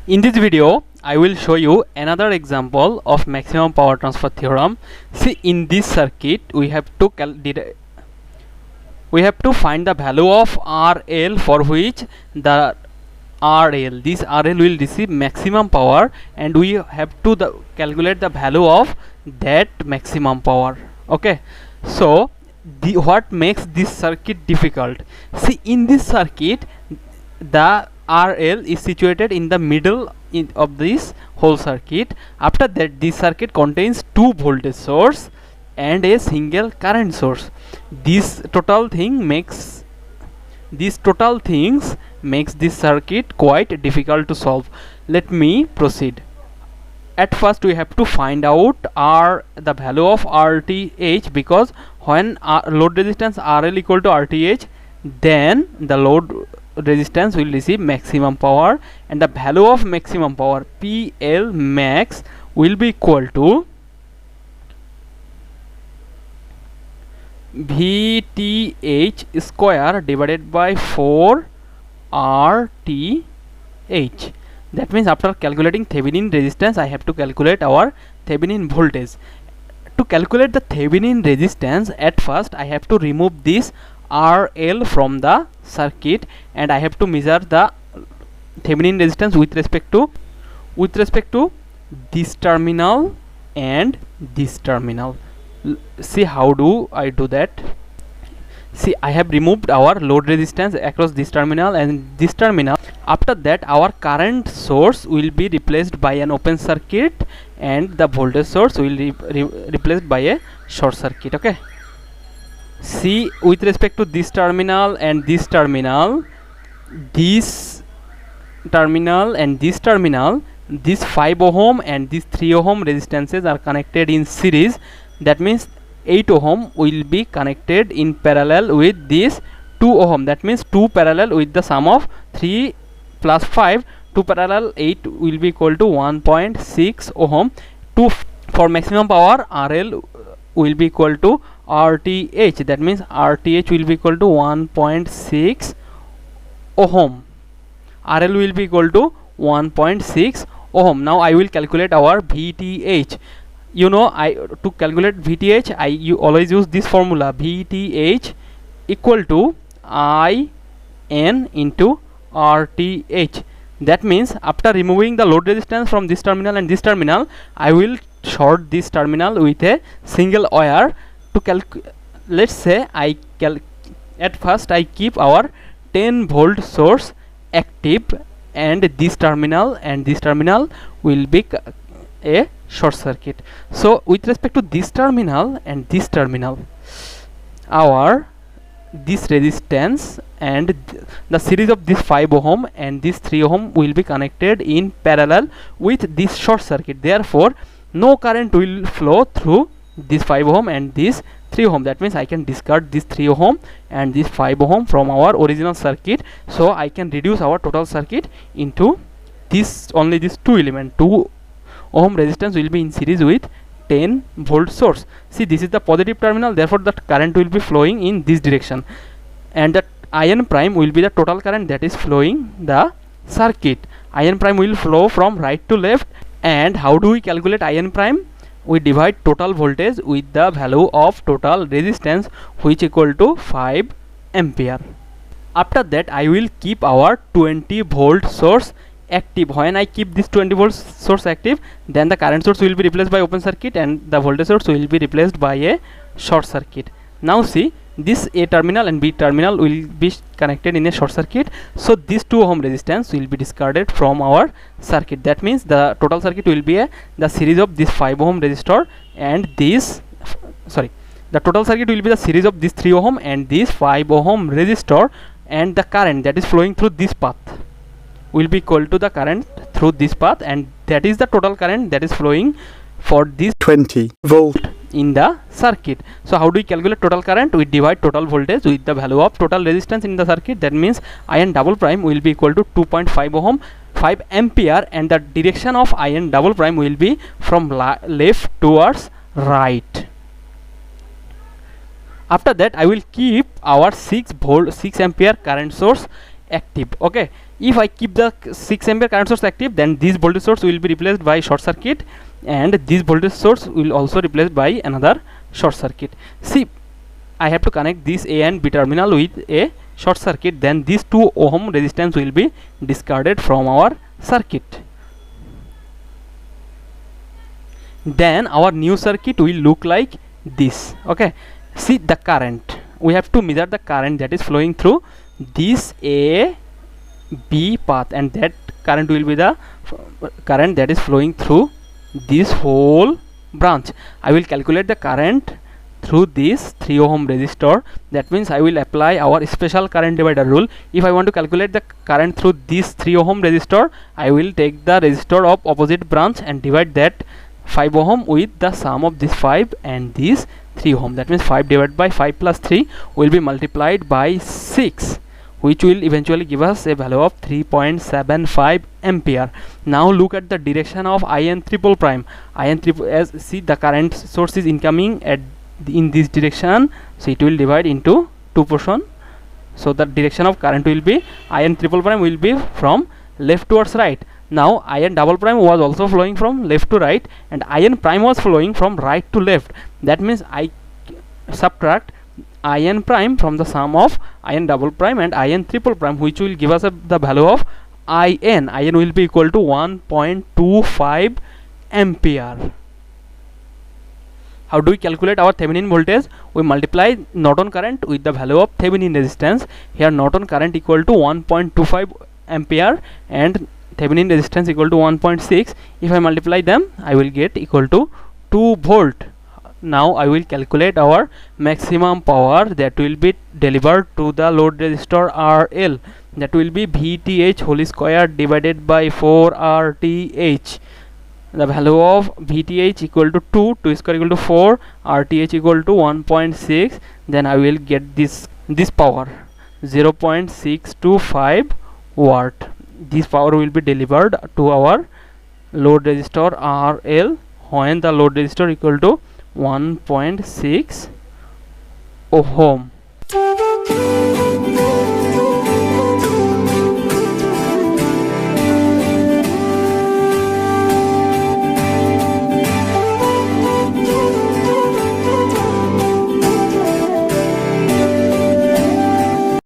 In this video, I will show you another example of maximum power transfer theorem. See, in this circuit, we have to find the value of RL for which the this RL will receive maximum power, and we have to calculate the value of that maximum power. Okay, so what makes this circuit difficult? See, in this circuit, the RL is situated in the middle of this whole circuit. After that, this circuit contains two voltage source and a single current source. These total things makes this circuit quite difficult to solve. Let me proceed. At first, we have to find out the value of RTH, because when load resistance RL equal to RTH, then the load resistance will receive maximum power, and the value of maximum power PL max will be equal to VTH square divided by 4 RTH. That means after calculating Thevenin resistance, I have to calculate our Thevenin voltage. To calculate the Thevenin resistance, at first I have to remove this RL from the circuit, and I have to measure the Thevenin resistance with respect to this terminal and this terminal. See, how do I do that? See, I have removed our load resistance across this terminal and this terminal. After that, our current source will be replaced by an open circuit, and the voltage source will be replaced by a short circuit. Okay, see, with respect to this terminal and this terminal, this 5 ohm and this 3 ohm resistances are connected in series. That means 8 ohm will be connected in parallel with this 2 ohm. That means 2 parallel with the sum of 3 plus 5, 2 parallel 8 will be equal to 1.6 ohm. For maximum power, RL will be equal to RTH. That means RTH will be equal to 1.6 ohm. RL will be equal to 1.6 ohm. Now I will calculate our VTH. You know, to calculate VTH, you always use this formula: VTH equal to IN into RTH. That means after removing the load resistance from this terminal and this terminal, I will short this terminal with a single wire. Let's say at first I keep our 10 volt source active, and this terminal will be a short circuit. So with respect to this terminal and this terminal, this resistance and the series of this 5 ohm and this 3 ohm will be connected in parallel with this short circuit. Therefore, no current will flow through this 5 ohm and this 3 ohm. That means I can discard this 3 ohm and this 5 ohm from our original circuit. So I can reduce our total circuit into only this 2 element. 2 ohm resistance will be in series with 10 volt source. See, this is the positive terminal, therefore the current will be flowing in this direction, and the IN prime will be the total current that is flowing the circuit. IN prime will flow from right to left. And how do we calculate IN prime? We divide total voltage with the value of total resistance, which equal to 5 ampere. After that, I will keep our 20 volt source active. When I keep this 20 volt source active, then the current source will be replaced by open circuit and the voltage source will be replaced by a short circuit. Now see, this A terminal and B terminal will be connected in a short circuit, so this 2 ohm resistance will be discarded from our circuit. That means the total circuit will be the series of this 5 ohm resistor and the total circuit will be the series of this 3 ohm and this 5 ohm resistor, and the current that is flowing through this path will be equal to the current through this path, and that is the total current that is flowing for this 20 volt in the circuit. So how do we calculate total current? We divide total voltage with the value of total resistance in the circuit. That means IN double prime will be equal to 2.5 ohm, 5 ampere, and the direction of IN double prime will be from left towards right. After that, I will keep our 6 ampere current source active. Okay, If I keep the 6 ampere current source active, then this voltage source will be replaced by short circuit, and this voltage source will also replaced by another short circuit. See, I have to connect this A and B terminal with a short circuit, then this 2 ohm resistance will be discarded from our circuit. Then our new circuit will look like this. Okay, see the current, we have to measure the current that is flowing through this A B path, and that current will be the current that is flowing through this whole branch. I will calculate the current through this 3 ohm resistor. That means I will apply our special current divider rule. If I want to calculate the current through this 3 ohm resistor, I will take the resistor of opposite branch and divide that 5 ohm with the sum of this 5 and this 3 ohm. That means 5 divided by 5 plus 3 will be multiplied by 6, which will eventually give us a value of 3.75 ampere. Now look at the direction of IN triple prime. IN triple, as see the current source is incoming at in this direction, so it will divide into 2 portion. So the direction of current will be IN triple prime will be from left towards right. Now IN double prime was also flowing from left to right, and IN prime was flowing from right to left. That means I subtract IN prime from the sum of IN double prime and IN triple prime, which will give us the value of IN. IN will be equal to 1.25 ampere. How do we calculate our Thevenin voltage? We multiply Norton current with the value of Thevenin resistance. Here Norton current equal to 1.25 ampere and Thevenin resistance equal to 1.6. If I multiply them, I will get equal to 2 volt. Now I will calculate our maximum power that will be delivered to the load resistor RL. That will be VTH whole square divided by 4 RTH. The value of VTH equal to 2 square equal to 4, RTH equal to 1.6. Then I will get this power 0.625 watt. This power will be delivered to our load resistor RL when the load resistor equal to 1.6 ohm.